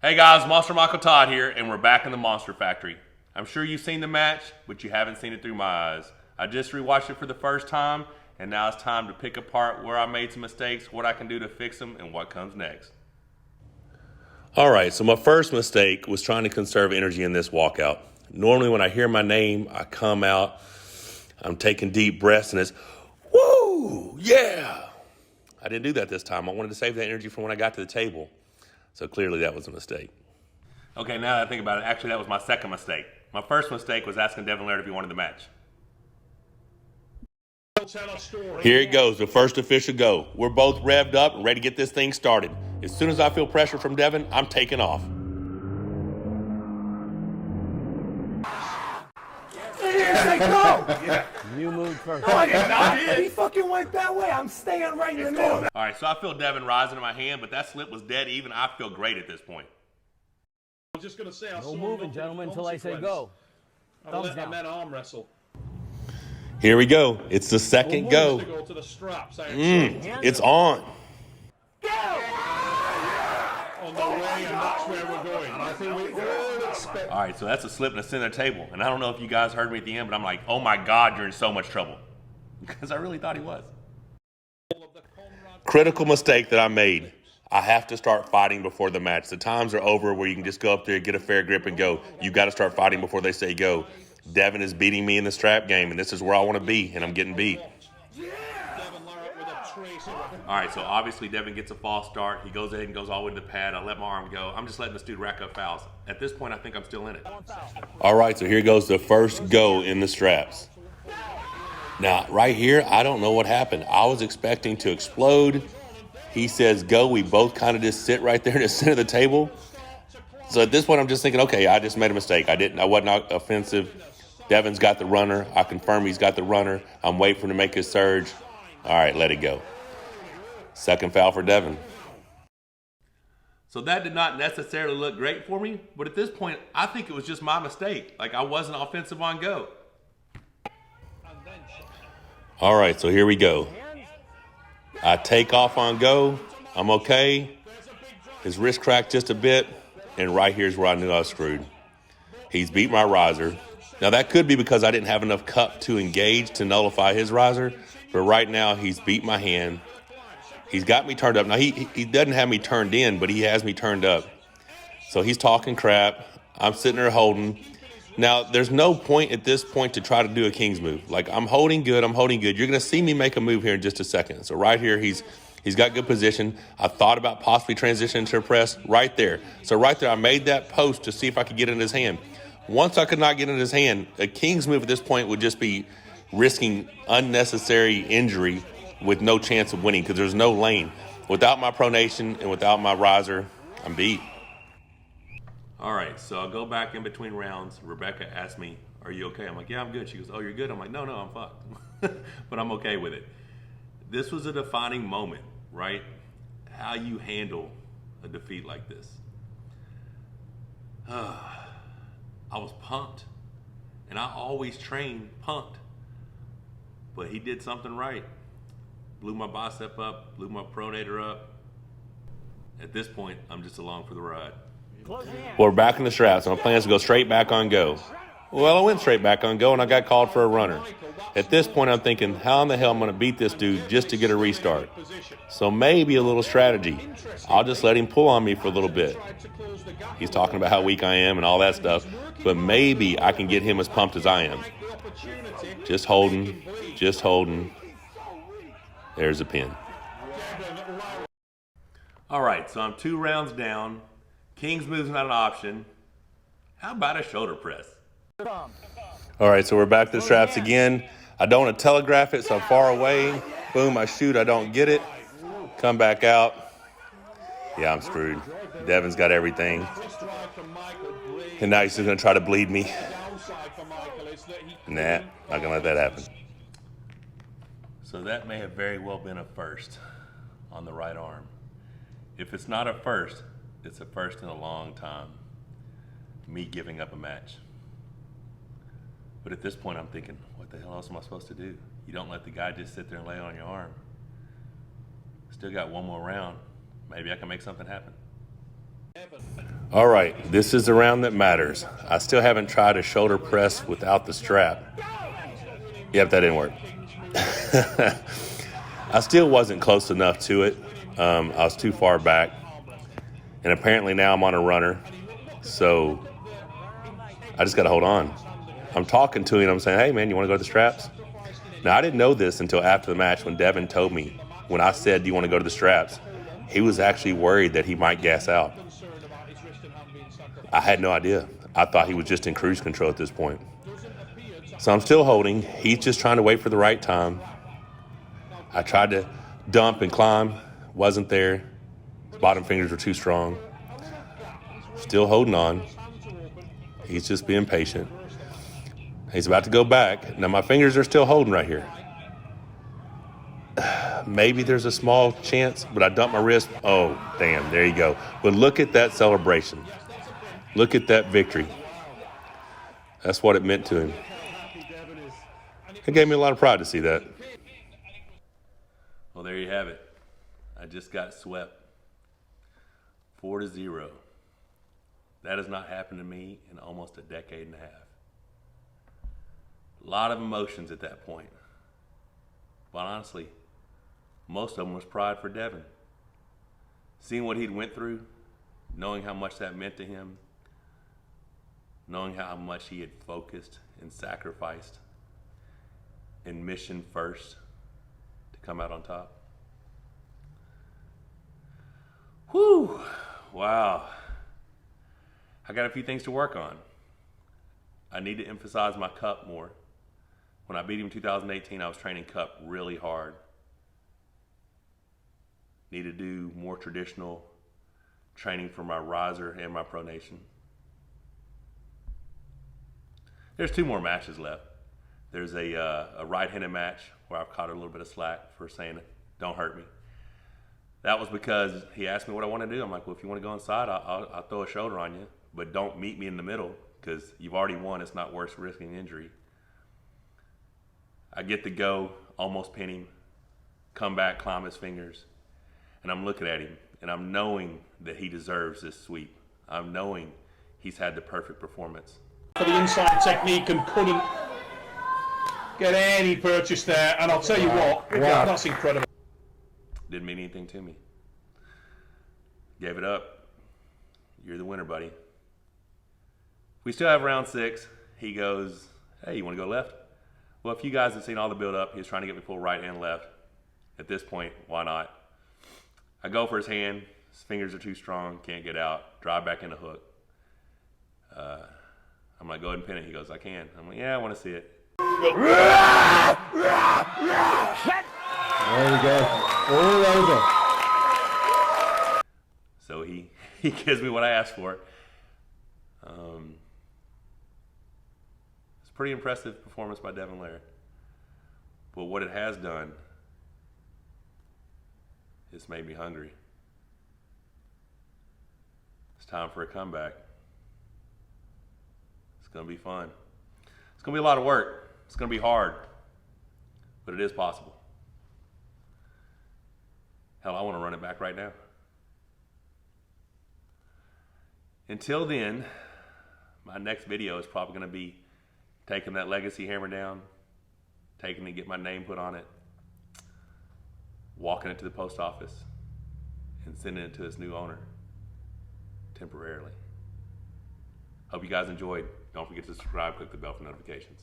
Hey guys, Monster Michael Todd here, and we're back in the Monster Factory. I'm sure you've seen the match, but you haven't seen it through my eyes. I just rewatched it for the first time, and now it's time to pick apart where I made some mistakes, what I can do to fix them, and what comes next. All right, so my first mistake was trying to conserve energy in this walkout. Normally when I hear my name, I come out, I'm taking deep breaths, and it's, woo, yeah! I didn't do that this time. I wanted to save that energy for when I got to the table. So clearly that was a mistake. Okay, now that I think about it, actually that was my second mistake. My first mistake was asking Devon Larratt if he wanted the match. Here it goes, the first official go. We're both revved up and ready to get this thing started. As soon as I feel pressure from Devon, I'm taking off. Go! You moved first. No, I did not. He fucking went that way. I'm staying right in the middle. All right, so I feel Devon rising in my hand, but that slip was dead even. I feel great at this point. I was just going to say, No moving, gentlemen, until I say go. I'll let my men arm wrestle. Here we go. It's the second go. To the straps, It's on. on the way, and that's where we're going. I think we all expect. All right, so that's a slip in the center table. And I don't know if you guys heard me at the end, but I'm like, oh my God, you're in so much trouble. Because I really thought he was. Critical mistake that I made. I have to start fighting before the match. The times are over where you can just go up there, get a fair grip, and go. You got to start fighting before they say go. Devon is beating me in the strap game, and this is where I want to be, and I'm getting beat. Devon Larratt with a trace. All right, so obviously Devon gets a false start. He goes ahead and goes all the way to the pad. I let my arm go. I'm just letting this dude rack up fouls. At this point, I think I'm still in it. All right, so here goes the first go in the straps. Now, right here, I don't know what happened. I was expecting to explode. He says go. We both kind of just sit right there in the center of the table. So at this point, I'm just thinking, okay, I just made a mistake. I wasn't offensive. Devon's got the runner. I confirm he's got the runner. I'm waiting for him to make his surge. All right, let it go. Second foul for Devon. So that did not necessarily look great for me, but at this point, I think it was just my mistake. Like I wasn't offensive on go. All right, so here we go. I take off on go. I'm okay. His wrist cracked just a bit, and right here's where I knew I was screwed. He's beat my riser. Now, that could be because I didn't have enough cup to engage to nullify his riser, but right now he's beat my hand. He's got me turned up. Now, he doesn't have me turned in, but he has me turned up. So he's talking crap. I'm sitting there holding. Now, there's no point at this point to try to do a King's move. Like, I'm holding good. You're going to see me make a move here in just a second. So right here, he's got good position. I thought about possibly transitioning to a press right there. So right there, I made that post to see if I could get it in his hand. Once I could not get in his hand, a King's move at this point would just be risking unnecessary injury with no chance of winning because there's no lane. Without my pronation and without my riser, I'm beat. All right, so I'll go back in between rounds. Rebecca asked me, are you okay? I'm like, yeah, I'm good. She goes, oh, you're good? I'm like, no, I'm fucked. But I'm okay with it. This was a defining moment, right? How you handle a defeat like this. I was pumped, and I always train pumped. But he did something right. Blew my bicep up, blew my pronator up. At this point, I'm just along for the ride. Well, we're back in the straps, and my plan is to go straight back on go. Well, I went straight back on go, and I got called for a runner. At this point, I'm thinking, how in the hell am I going to beat this dude just to get a restart? So maybe a little strategy. I'll just let him pull on me for a little bit. He's talking about how weak I am and all that stuff, but maybe I can get him as pumped as I am. Just holding. There's a pin. All right, so I'm 2 rounds down. King's move's not an option. How about a shoulder press? All right, so we're back to the straps again. I don't want to telegraph it, so I'm far away. Boom, I shoot, I don't get it. Come back out. Yeah, I'm screwed. Devon's got everything. And now he's just going to try to bleed me. Nah, not going to let that happen. So that may have very well been a first on the right arm. If it's not a first, it's a first in a long time. Me giving up a match. But at this point, I'm thinking, what the hell else am I supposed to do? You don't let the guy just sit there and lay on your arm. Still got one more round. Maybe I can make something happen. All right, this is the round that matters. I still haven't tried a shoulder press without the strap. Yep, that didn't work. I still wasn't close enough to it. I was too far back. And apparently now I'm on a runner. So I just got to hold on. I'm talking to him. I'm saying, hey, man, you want to go to the straps? Now, I didn't know this until after the match when Devon told me. When I said, do you want to go to the straps? He was actually worried that he might gas out. I had no idea. I thought he was just in cruise control at this point. So I'm still holding. He's just trying to wait for the right time. I tried to dump and climb. Wasn't there. Bottom fingers were too strong. Still holding on. He's just being patient. He's about to go back. Now my fingers are still holding right here. Maybe there's a small chance, but I dumped my wrist. Oh, damn, there you go. But look at that celebration. Look at that victory. That's what it meant to him. It gave me a lot of pride to see that. Well, there you have it. I just got swept. 4-0. That has not happened to me in almost a decade and a half. A lot of emotions at that point. But honestly, most of them was pride for Devon. Seeing what he'd went through, knowing how much that meant to him, knowing how much he had focused and sacrificed in mission first to come out on top. Whew, wow. I got a few things to work on. I need to emphasize my cup more. When I beat him in 2018, I was training cup really hard. Need to do more traditional training for my riser and my pronation. There's 2 more matches left. There's a right-handed match where I've caught a little bit of slack for saying, don't hurt me. That was because he asked me what I want to do. I'm like, well, if you want to go inside, I'll throw a shoulder on you, but don't meet me in the middle because you've already won. It's not worth risking injury. I get to go, almost pin him, come back, climb his fingers, and I'm looking at him, and I'm knowing that he deserves this sweep. I'm knowing he's had the perfect performance. For the inside technique and couldn't get any purchase there, and I'll tell you what, that's incredible. Didn't mean anything to me. Gave it up. You're the winner, buddy. We still have round 6. He goes, hey, you want to go left? Well, if you guys have seen all the build-up, he was trying to get me pull right and left. At this point, why not? I go for his hand. His fingers are too strong. Can't get out. Drive back in the hook. I'm like, go ahead and pin it. He goes, I can. I'm like, yeah, I want to see it. There we go. All over. So he gives me what I asked for. It's a pretty impressive performance by Devon Larratt. But what it has done is made me hungry. It's time for a comeback. It's going to be fun. It's going to be a lot of work. It's going to be hard. But it is possible. Hell, I want to run it back right now. Until then, my next video is probably going to be taking that legacy hammer down, taking it, get my name put on it, walking it to the post office, and sending it to its new owner temporarily. Hope you guys enjoyed. Don't forget to subscribe, click the bell for notifications.